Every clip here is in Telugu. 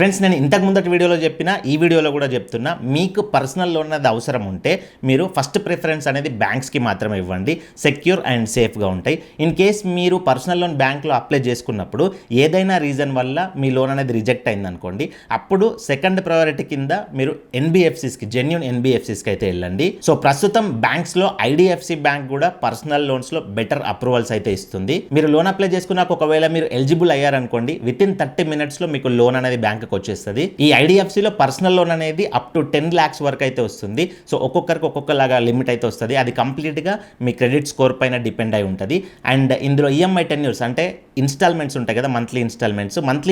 ఫ్రెండ్స్, నేను ఇంతకు ముందటి వీడియోలో చెప్పిన ఈ వీడియోలో కూడా చెప్తున్నా, మీకు పర్సనల్ లోన్ అనేది అవసరం ఉంటే మీరు ఫస్ట్ ప్రిఫరెన్స్ అనేది బ్యాంక్స్కి మాత్రమే ఇవ్వండి. సెక్యూర్ అండ్ సేఫ్గా ఉంటాయి. ఇన్ కేస్ మీరు పర్సనల్ లోన్ బ్యాంక్లో అప్లై చేసుకున్నప్పుడు ఏదైనా రీజన్ వల్ల మీ లోన్ అనేది రిజెక్ట్ అయిందనుకోండి, అప్పుడు సెకండ్ ప్రయారిటీ కింద మీరు ఎన్బిఎఫ్సిస్కి, జెన్యూన్ ఎన్బిఎఫ్సిస్కి అయితే వెళ్ళండి. సో ప్రస్తుతం బ్యాంక్స్లో ఐడిఎఫ్సి బ్యాంక్ కూడా పర్సనల్ లోన్స్లో బెటర్ అప్రూవల్స్ అయితే ఇస్తుంది. మీరు లోన్ అప్లై చేసుకున్నాక ఒకవేళ మీరు ఎలిజిబుల్ అయ్యారనుకోండి, విత్ ఇన్ 30 minutesలో మీకు లోన్ అనేది బ్యాంక్ వచ్చేస్తుంది. ఈ ఐడిఎఫ్సిలో పర్సనల్ లోన్ అనేది అప్ టు 10 lakhs వరకు అయితే వస్తుంది. సో ఒక్కొక్కరికి ఒక్కొక్కలాగా లిమిట్ అయితే వస్తుంది. అది కంప్లీట్గా మీ క్రెడిట్ స్కోర్ పైన డిపెండ్ అయి ఉంటుంది. అండ్ ఇందులో ఈఎంఐ టెన్యూర్స్ అంటే ఇన్స్టాల్మెంట్స్ ఉంటాయి కదా, మంత్లీ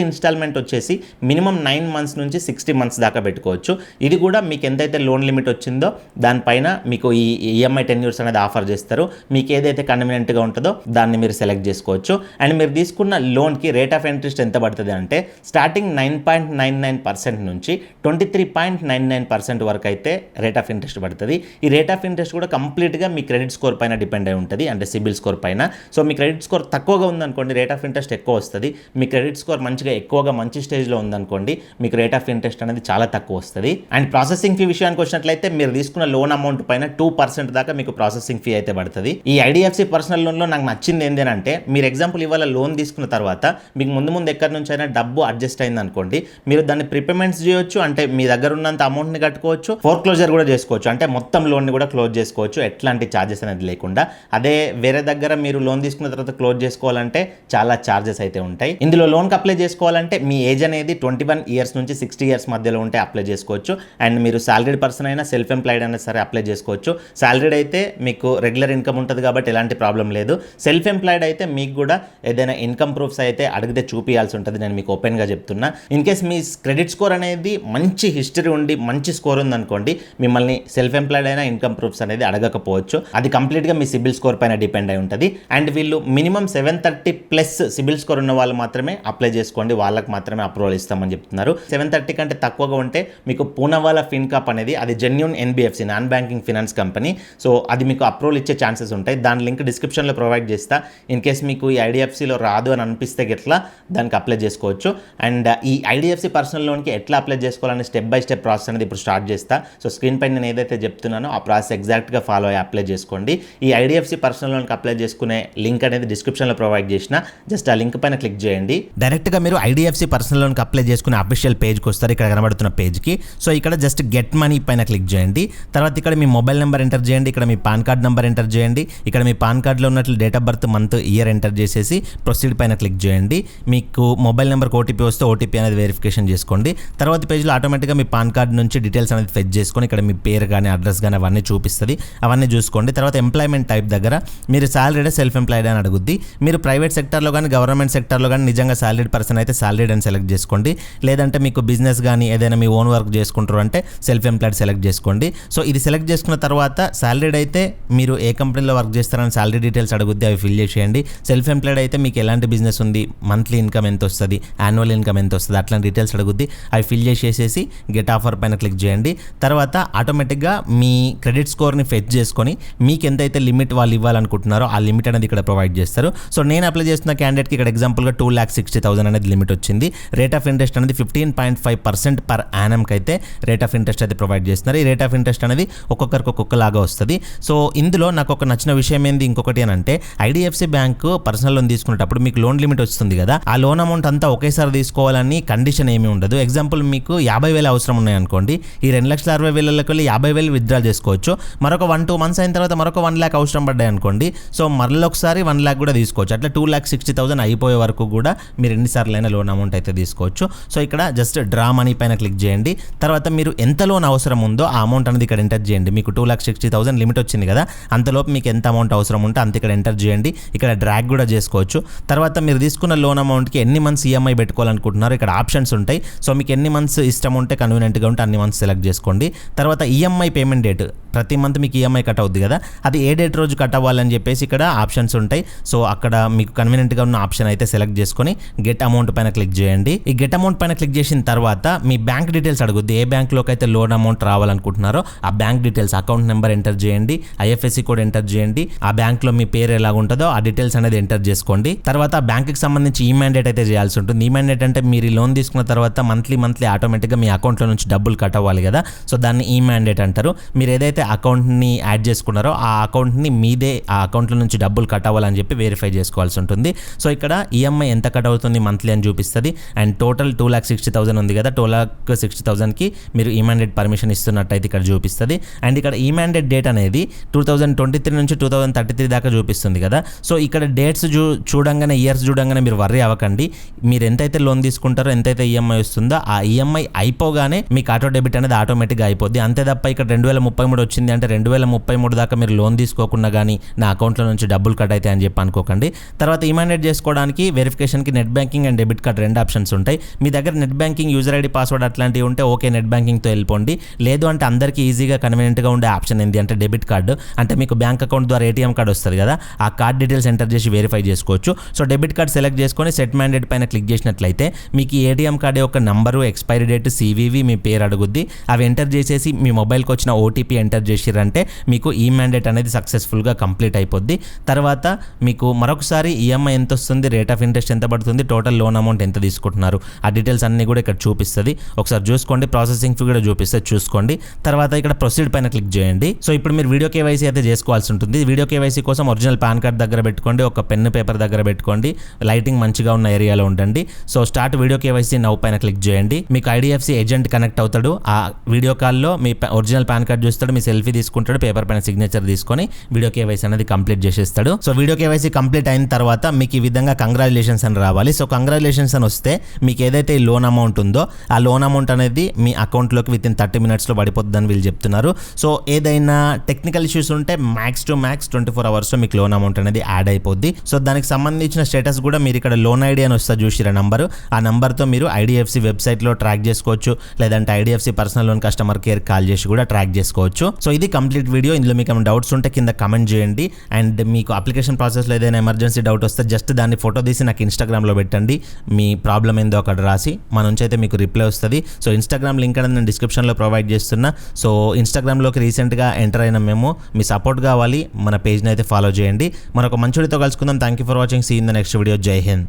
ఇన్స్టాల్మెంట్ వచ్చేసి మినిమం 9 months నుంచి 60 months దాకా పెట్టుకోవచ్చు. ఇది కూడా మీకు ఎంతైతే లోన్ లిమిట్ వచ్చిందో దానిపైన మీకు ఈ ఈఎంఐ టెన్యూర్స్ అనేది ఆఫర్ చేస్తారు. మీకు ఏదైతే కన్వీనియంట్గా ఉంటుందో దాన్ని మీరు సెలెక్ట్ చేసుకోవచ్చు. అండ్ మీరు తీసుకున్న లోన్కి రేట్ ఆఫ్ ఇంట్రెస్ట్ ఎంత పడుతుంది అంటే స్టార్టింగ్ 9.99% నుంచి 23.99% వరకు అయితే రేట్ ఆఫ్ ఇంట్రెస్ట్ పడుతుంది. ఈ రేట్ ఆఫ్ ఇంట్రెస్ట్ కూడా కంప్లీట్గా మీ క్రెడిట్ స్కోర్ పైన డిపెండ్ అయి ఉంటుంది, అంటే సిబిల్ స్కోర్ పైన. సో మీ క్రెడిట్ స్కోర్ తక్కువగా ఉందనుకోండి, రేట్ ఆఫ్ ఇంట్రెస్ట్ ఎక్కువ వస్తుంది. మీ క్రెడిట్ స్కోర్ మంచిగా ఎక్కువగా మంచి స్టేజ్లో ఉందనుకోండి, మీకు రేట్ ఆఫ్ ఇంట్రెస్ట్ అనేది చాలా తక్కువ వస్తుంది. అండ్ ప్రాసెసింగ్ ఫీ విషయానికి వచ్చినట్లయితే మీరు తీసుకున్న లోన్ అమౌంట్ పైన 2% దాకా మీకు ప్రాసెసింగ్ ఫీ అయితే పడుతుంది. ఈ ఐడిఎఫ్సి పర్సనల్ లోన్లో నాకు నచ్చింది ఏంటంటే, మీరు ఎగ్జాంపుల్ ఇవాళ లోన్ తీసుకున్న తర్వాత మీకు ముందు ఎక్కడి నుంచి అయినా డబ్బు అడ్జస్ట్ అయింది అనుకోండి, మీరు దాన్ని ప్రీపేమెంట్స్ చేయొచ్చు. అంటే మీ దగ్గర ఉన్నంత అమౌంట్ని కట్టుకోవచ్చు, ఫోర్ క్లోజర్ కూడా చేసుకోవచ్చు, అంటే మొత్తం లోన్ని కూడా క్లోజ్ చేసుకోవచ్చు ఎట్లాంటి ఛార్జెస్ అనేది లేకుండా. అదే వేరే దగ్గర మీరు లోన్ తీసుకున్న తర్వాత క్లోజ్ చేసుకోవాలంటే చాలా ఛార్జెస్ అయితే ఉంటాయి. ఇందులో లోన్కి అప్లై చేసుకోవాలంటే మీ ఏజ్ అనేది 21 years నుంచి 60 years మధ్యలో ఉంటే అప్లై చేసుకోవచ్చు. అండ్ మీరు సాలరీడ్ పర్సన్ అయినా సెల్ఫ్ ఎంప్లాయిడ్ అయినా సరే అప్లై చేసుకోవచ్చు. సాలరీడ్ అయితే మీకు రెగ్యులర్ ఇన్కమ్ ఉంటుంది కాబట్టి ఎలాంటి ప్రాబ్లం లేదు. సెల్ఫ్ ఎంప్లాయిడ్ అయితే మీకు కూడా ఏదైనా ఇన్కమ్ ప్రూఫ్స్ అయితే అడిగితే చూపించాల్సి ఉంటుంది. నేను మీకు ఓపెన్గా చెప్తున్నా. In case me credit score అనేది మంచి హిస్టరీ ఉండి మంచి స్కోర్ ఉందనుకోండి, మిమ్మల్ని సెల్ఫ్ ఎంప్లాయిడ్ అయినా ఇన్కమ్ ప్రూఫ్స్ అనేది అడగకపోవచ్చు. అది కంప్లీట్గా మీ సిబిల్ స్కోర్ పైన డిపెండ్ అయి ఉంటుంది. అండ్ వీళ్ళు మినిమం 730+ సిబిల్ స్కోర్ ఉన్న వాళ్ళు మాత్రమే అప్లై చేసుకోండి, వాళ్ళకి మాత్రమే అప్రూవల్ ఇస్తామని చెప్తున్నారు. 730 కంటే తక్కువగా ఉంటే మీకు పూనావాలా ఫిన్కాప్ అనేది, అది genuine NBFC, non banking finance company. So అది మీకు అప్రూవల్ ఇచ్చే ఛాన్సెస్ ఉంటాయి. దాని లింక్ డిస్క్రిప్షన్లో ప్రొవైడ్ చేస్తా. ఇన్ కేస్ మీకు ఈ ఐడిఎఫ్సిలో రాదు అని అనిపిస్తే గిట్లా దానికి అప్లై చేసుకోవచ్చు. అండ్ ఈ ఐడిఎఫ్సి పర్సనల్ లోన్కి ఎట్లా అప్లై చేసుకోవాలని స్టెప్ బై స్టెప్ ప్రాసెస్ అనేది ఇప్పుడు స్టార్ట్ చేస్తా. సో స్క్రీన్ పైన నేను ఏదైతే చెప్తున్నానో ఆ ప్రాసెస్ ఎగ్జాక్ట్గా ఫాలో అయ్యి అప్లై చేసుకోండి. ఈ ఐడిఎఫ్సి పర్సనల్ లోన్కి అప్లై చేసుకునే లింక్ అనేది డిస్క్రిప్షన్లో ప్రొవైడ్ చేసిన, జస్ట్ ఆ లింక్ పైన క్లిక్ చేయండి. డైరెక్ట్గా మీరు ఐడిఎఫ్సి పర్సనల్ లోన్కి అప్లై చేసుకునే అఫీషియల్ పేజ్కి వస్తారు, ఇక్కడ కనబడుతున్న పేజ్కి. సో ఇక్కడ జస్ట్ గెట్ మనీ పైన క్లిక్ చేయండి. తర్వాత ఇక్కడ మీ మొబైల్ నెంబర్ ఎంటర్ చేయండి, ఇక్కడ మీ పాన్ కార్డ్ నెంబర్ ఎంటర్ చేయండి. ఇక్కడ మీ పాన్ కార్డ్లో ఉన్నట్లు date of birth, month, year enter చేసేసి ప్రొసీడ్ పైన క్లిక్ చేయండి. మీకు మొబైల్ నెంబర్కి ఓటీపీ వస్తే ఓటీపీ అనేది వెరిఫికేషన్ చేసుకోండి. తర్వాత పేజ్లో ఆటోమేటిక్గా మీ పాన్ కార్డ్ నుంచి డీటెయిల్స్ అనేది ఫెచ్ చేసుకొని ఇక్కడ మీ పేరు కానీ అడ్రస్ కానీ అవన్నీ చూపిస్తుంది, అవన్నీ చూసుకోండి. తర్వాత ఎంప్లాయ్మెంట్ టైప్ దగ్గర మీరు సాలరీడ్, సెల్ఫ్ ఎంప్లాయిడ్ అని అడుగుద్ది. మీరు ప్రైవేట్ సెక్టర్లో కానీ గవర్నమెంట్ సెక్టర్లో కానీ నిజంగా సాలరీడ్ పర్సన్ అయితే సాలరీడ్ అని సెలెక్ట్ చేసుకోండి. లేదంటే మీకు బిజినెస్ కానీ ఏదైనా మీ ఓన్ వర్క్ చేసుకుంటారు అంటే సెల్ఫ్ ఎంప్లాయిడ్ సెలెక్ట్ చేసుకోండి. సో ఇది సెలెక్ట్ చేసుకున్న తర్వాత సాలరీడ్ అయితే మీరు ఏ కంపెనీలో వర్క్ చేస్తారని సాలరీ డీటెయిల్స్ అడుగుద్ది, అవి ఫిల్ చేసేయండి. సెల్ఫ్ ఎంప్లాయిడ్ అయితే మీకు ఎలాంటి బిజినెస్ ఉంది, మంత్లీ ఇన్కమ్ ఎంత వస్తుంది, యాన్యువల్ ఇన్కమ్ ఎంత వస్తుంది, అట్లాంటి డీటెయిల్స్ అడుగుద్ది, అవి ఫిల్ చేసేసి గెట్ ఆఫర్ పైన క్లిక్ చేయండి. తర్వాత ఆటోమేటిక్గా మీ క్రెడిట్ స్కోర్ని ఫెచ్ చేసుకొని మీకు ఎంతైతే లిమిట్ వాళ్ళు ఇవ్వాలనుకుంటున్నారో ఆ లిమిట్ అనేది ఇక్కడ ప్రొవైడ్ చేస్తారు. సో నేను అప్లై చేస్తున్న క్యాండిడేట్కి ఇక్కడ ఎగ్జాంపుల్గా 2,60,000 అనేది లిమిట్ వచ్చింది. రేట్ ఆఫ్ ఇంట్రెస్ట్ అనేది 15.5% పర్ యానమ్కి అయితే రేట్ ఆఫ్ ఇంట్రెస్ట్ అయితే ప్రొవైడ్ చేస్తున్నారు. ఈ రేట్ ఆఫ్ ఇంట్రెస్ట్ అనేది ఒక్కొక్కరికి ఒక్కొక్కలాగా వస్తుంది. సో ఇందులో నాకు ఒక నచ్చిన విషయం ఏంది ఇంకొకటి అని అంటే, ఐడిఎఫ్సి బ్యాంకు పర్సనల్ లోన్ తీసుకునేటప్పుడు మీకు లోన్ లిమిట్ వస్తుంది కదా, ఆ లోన్ అమౌంట్ అంతా ఒకేసారి తీసుకోవాలని కండిషన్ ఏమీ ఉండదు. ఎగ్జాంపుల్ మీకు 50,000 అవసరం ఉన్నాయనుకోండి, ఈ 2,60,000 వెళ్ళి 50,000 విత్డ్రా చేసుకోవచ్చు. మరొక 1-2 months అయిన తర్వాత మరొక 1 lakh అవసరం పడ్డాయి అనుకోండి, సో మరొకసారి 1 lakh కూడా తీసుకోవచ్చు. అట్లా 2,60,000 అయిపోయే వరకు కూడా మీరు ఎన్నిసార్లు అయినా లోన్ అమౌంట్ అయితే తీసుకోవచ్చు. సో ఇక్కడ జస్ట్ డ్రా మనీ పైన క్లిక్ చేయండి. తర్వాత మీరు ఎంత లోన్ అవసరం ఉందో ఆ అమౌంట్ అనేది ఇక్కడ ఎంటర్ చేయండి. మీకు 2,60,000 లిమిట్ వచ్చింది కదా, అంతలోపు మీకు ఎంత అమౌంట్ అవసరం ఉంటే అంత ఇక్కడ ఎంటర్ చేయండి. ఇక్కడ డ్రాగ్ కూడా చేసుకోవచ్చు. తర్వాత మీరు తీసుకున్న లోన్ అమౌంట్కి ఎన్ని మంత్స్ ఈఎంఐ పెట్టుకోవాలనుకుంటున్నారు ఇక్కడ ఆప్షన్స్ ఉంటాయి. సో మీకు ఎన్ని మంత్స్ ఇష్టం ఉంటే, కన్వీనియంట్గా ఉంటే అన్ని మంత్స్ సెలెక్ట్ చేసుకోండి. తర్వాత ఈఎంఐ పేమెంట్ డేట్ ప్రతి మంత్ మీకు ఈఎంఐ కట్ అవుద్ది కదా, అది ఏ డేట్ రోజు కట్ అవ్వాలని చెప్పేసి ఇక్కడ ఆప్షన్స్ ఉంటాయి. సో అక్కడ మీకు కన్వీనియంట్గా ఉన్న ఆప్షన్ అయితే సెలెక్ట్ చేసుకొని గెట్ అమౌంట్ పైన క్లిక్ చేయండి. ఈ గెట్ అమౌంట్ పైన క్లిక్ చేసిన తర్వాత మీ బ్యాంక్ డీటెయిల్స్ అడుగుద్ది. ఏ బ్యాంక్లోకి అయితే లోన్ అమౌంట్ రావాలనుకుంటున్నారో ఆ bank details, account number enter చేయండి, ఐఎఫ్ఎస్సి కోడ్ ఎంటర్ చేయండి, ఆ బ్యాంక్లో మీ పేరు ఎలా ఉంటుందో ఆ డీటెయిల్స్ అనేది ఎంటర్ చేసుకోండి. తర్వాత ఆ బ్యాంక్కి సంబంధించి ఈ మ్యాండేట్ అయితే చేయాల్సి ఉంటుంది. ఈ మ్యాండేట్ అంటే మీరు లోన్ తీసుకున్న తర్వాత మంత్లీ ఆటోమేటిక్గా మీ అకౌంట్లో నుంచి డబ్బులు కట్ అవ్వాలి కదా, సో దాన్ని ఈ మ్యాండేట్ అంటారు. మీరు ఏదైతే అకౌంట్ని యాడ్ చేసుకున్నారో ఆ అకౌంట్ని మీదే ఆ అకౌంట్లో నుంచి డబ్బులు కట్ అవ్వాలని చెప్పి వెరిఫై చేసుకోవాల్సి ఉంటుంది. సో ఇక్కడ ఈఎంఐ ఎంత కట్ అవుతుంది మంత్లీ అని చూపిస్తుంది. అండ్ టోటల్ 2,60,000 ఉంది కదా, 2,60,000కి మీరు ఈ మ్యాండేట్ పర్మిషన్ ఇస్తున్నట్టయితే ఇక్కడ చూపిస్తుంది. అండ్ ఇక్కడ ఈ మ్యాండేట్ డేట్ అనేది 2023 నుంచి 2033 దాకా చూపిస్తుంది కదా. సో ఇక్కడ డేట్స్ చూడంగానే, ఇయర్స్ చూడంగానే మీరు వర్రీ అవ్వకండి. మీరు ఎంతైతే లోన్ తీసుకుంటారో, ఎంతైతే ఈఎంఐ వస్తుందో ఆ ఈఎంఐ అయిపోగానే మీకు ఆటో డెబిట్ అనేది ఆటోమేటిక్గా అయిపోద్ది. అంతే తప్ప ఇక్కడ 2033 వచ్చింది అంటే 2033 దాకా మీరు లోన్ తీసుకోకుండా కానీ నా అకౌంట్లో నుంచి డబ్బులు కట్ అవుతాయి అని చెప్పి అనుకోకండి. తర్వాత ఇమాండేట్ చేసుకోవడానికి వెరిఫికేషన్కి net banking and debit card 2 options ఉంటాయి. మీ దగ్గర net banking user ID password అట్లాంటివి ఉంటే ఓకే, నెట్ బ్యాంకింగ్తో వెళ్ళిపోండి. లేదు అంటే అందరికీ ఈజీగా కన్వీనియంట్గా ఉండే ఆప్షన్ ఏంటి అంటే డెబిట్ కార్డు. అంటే మీకు బ్యాంక్ అకౌంట్ ద్వారా ఏటీఎం కార్డు వస్తుంది కదా, ఆ కార్డ్ డీటెయిల్స్ ఎంటర్ చేసి వెరిఫై చేసుకోవచ్చు. సో డెబిట్ కార్డ్ సెలెక్ట్ చేసుకొని సెట్ మ్యాండేట్ పైన క్లిక్ చేసినట్లయితే మీకు ఏటీఎం కార్డు యొక్క నంబరు, ఎక్స్పైరీ డేట్, సివివి, మీ పేరు అడుగుద్ది. అవి ఎంటర్ చేసేసి మీ మొబైల్కి వచ్చిన ఓటీపీ ఎంటర్ చేసిరంటే మీకు ఈ మ్యాండేట్ అనేది సక్సెస్ఫుల్గా కంప్లీట్ అయిపోద్ది. తర్వాత మీకు మరొకసారి ఈఎంఐ ఎంత వస్తుంది, రేట్ ఆఫ్ ఇంట్రెస్ట్ ఎంత పడుతుంది, టోటల్ లోన్ అమౌంట్ ఎంత తీసుకుంటున్నారు, ఆ డీటెయిల్స్ అన్నీ కూడా ఇక్కడ చూపిస్తుంది. ఒకసారి చూసుకోండి, ప్రాసెసింగ్ ఫీ కూడా చూపిస్తుంది, చూసుకోండి. తర్వాత ఇక్కడ ప్రొసీడ్ పైన క్లిక్ చేయండి. సో ఇప్పుడు మీరు వీడియో కేవైసీ అయితే చేసుకోవాల్సి ఉంటుంది. వీడియో కేవైసీ కోసం ఒరిజినల్ పాన్ కార్డ్ దగ్గర పెట్టుకోండి, ఒక పెన్ పేపర్ దగ్గర పెట్టుకోండి, లైటింగ్ మంచిగా ఉన్న ఏరియాలో ఉండండి. So start video KYC now పైన క్లిక్ చేయండి. మీకు ఐడిఎఫ్సి ఏజెంట్ కనెక్ట్ అవుతాడు. ఆ వీడియో కాల్లో మీ ఒరిజినల్ పాన్ కార్డ్ చూస్తాడు, మీ సెల్ఫీ తీసుకుంటాడు, పేపర్ పైన సిగ్నేచర్ తీసుకొని వీడియో కేవైసీ అనేది కంప్లీట్ చేసేస్తాడు. సో వీడియో కేవైసీ కంప్లీట్ అయిన తర్వాత మీకు ఈ విధంగా కంగ్రాచులేషన్స్ అని రావాలి. సో కంగ్రాచులేషన్స్ అని వస్తే మీకు ఏదైతే ఈ లోన్ అమౌంట్ ఉందో ఆ లోన్ అమౌంట్ అనేది మీ అకౌంట్లోకి విత్ ఇన్ 30 minutesలో పడిపోతుందని వీళ్ళు చెప్తున్నారు. సో ఏదైనా టెక్నికల్ ఇష్యూస్ ఉంటే మ్యాక్స్ 24 అవర్స్లో మీకు లోన్ అమౌంట్ అనేది యాడ్ అయిపోద్ది. సో దానికి సంబంధించిన స్టేటస్ కూడా మీరు ఇక్కడ లోన్ ఐడి అని వస్తుంది చూసిరా నంబరు, ఆ నంబర్తో మీరు ఐడిఎఫ్సి వెబ్సైట్లో ట్రాక్ చేసుకోవచ్చు, లేదంటే IDFC personal loan customer care call చేసి కూడా ట్రాక్ చేసుకోవచ్చు. సో ఇది కంప్లీట్ వీడియో. ఇందులో మీకు ఏమైనా డౌట్స్ ఉంటే కింద కమెంట్ చేయండి. అండ్ మీకు అప్లికేషన్ ప్రాసెస్లో ఏదైనా ఎమర్జెన్సీ డౌట్ వస్తే జస్ట్ దాన్ని ఫోటో తీసి నాకు ఇన్స్టాగ్రామ్లో పెట్టండి. మీ ప్రాబ్లం ఏందో అక్కడ రాసి మన నుంచి అయితే మీకు రిప్లై వస్తుంది. సో ఇన్స్టాగ్రామ్ లింక్ అనేది నేను డిస్క్రిప్షన్లో ప్రొవైడ్ చేస్తున్నా. సో ఇన్స్టాగ్రామ్లోకి రీసెంట్గా ఎంటర్ అయిన మేము, మీ సపోర్ట్ కావాలి, మన పేజ్ని అయితే ఫాలో చేయండి. మరొక మంచి వీడియోతో కలుసుకుందాం. Thank you for watching. See in the next video. Jai Hind.